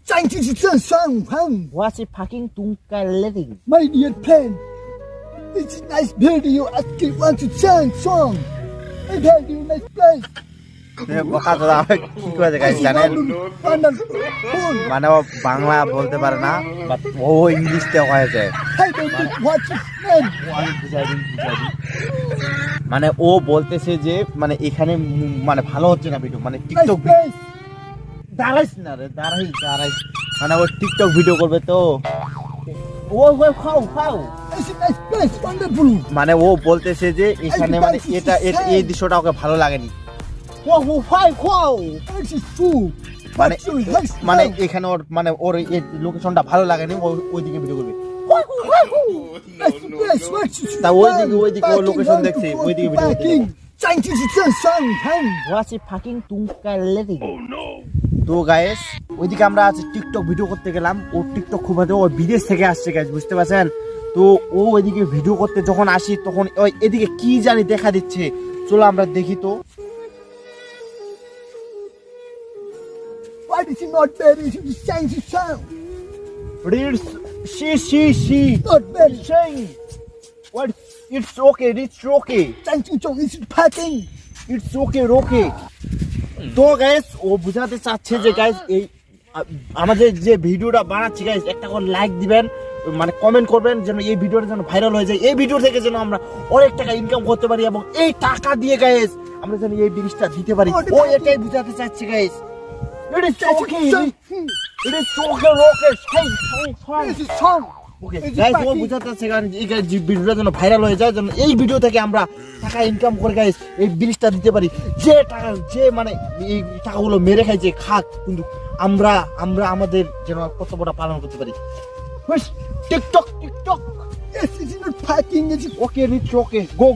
Thank you so much. What's it fucking tomake? My dear friend, it's a nice video. I still want to sing song. I tell you nice place. বকা দাদা কি করেছে guys জানেন মানে ও বাংলা বলতে পারে না বাট ও ইংলিশতে কয়েছে Hey baby, what's your name? মানে ও বলতেছে যে মানে এখানে মানে ভালো হচ্ছে না ভিডিও মানে Nice টিকটক place. দাঁড়াইস না রে দাঁড়াইস মানে ও টিকটক ভিডিও করবে তো ও খাও It's a nice place. Wonderful. মানে ও বলতেছে যে এখানে মানে এটা এই দৃশ্যটা ওকে ভালো লাগেনি This is true. মানে What's your next মানে name? এখানে ওর মানে ওর এই লোকেশনটা ভালো লাগেনি ওইদিকে ভিডিও করবে Nice place. What's your তা ওইদিকে ও লোকেশন দেখছে ওইদিকে ভিডিও করবে Thank you so much. What's it fucking tomake? তো গাইস ওইদিকে আমরা আজ টিকটক ভিডিও করতে গেলাম ও টিকটক খুব ভালো ও বিদেশ থেকে আসছে গাইস বুঝতে পারছেন তো ও ওইদিকে ভিডিও করতে যখন আসি তখন ওই এদিকে কি জানি দেখা দিচ্ছে চলো আমরা দেখি তো Why did you not bury it? You sang the song. Reads she Not bury. saying what it's okay Thank you so much. It's packing. it's okay তো গাইস ও বুঝাতে চাচ্ছে যে গাইস এই আমাদের যে ভিডিওটা বানাচ্ছি গাইস একটা করে লাইক দিবেন মানে কমেন্ট করবেন যেন এই ভিডিওটা যেন ভাইরাল হয়ে যায় এই ভিডিও থেকে যেন আমরা অনেক টাকা ইনকাম করতে পারি এবং এই টাকা দিয়ে গাইস আমরা যেন এই জিনিসটা দিতে পারি ও এটাই বুঝাতে চাচ্ছে guys it is okay This is song. Okay guys ও বুঝাতে চাচ্ছে কারণ এই ভিডিওটা যেন ভাইরাল হয়ে যায় যেন এই ভিডিও থেকে আমরা টাকা ইনকাম করে গাইস এই জিনিসটা দিতে পারি যে টাকা যে মানে এই টাকাগুলো মেরে খাইছে খাক কিন্তু আমরা আমাদের যেন কর্তব্যটা পালন করতে পারি TikTok Yes, it's not packing. It's okay reach okay go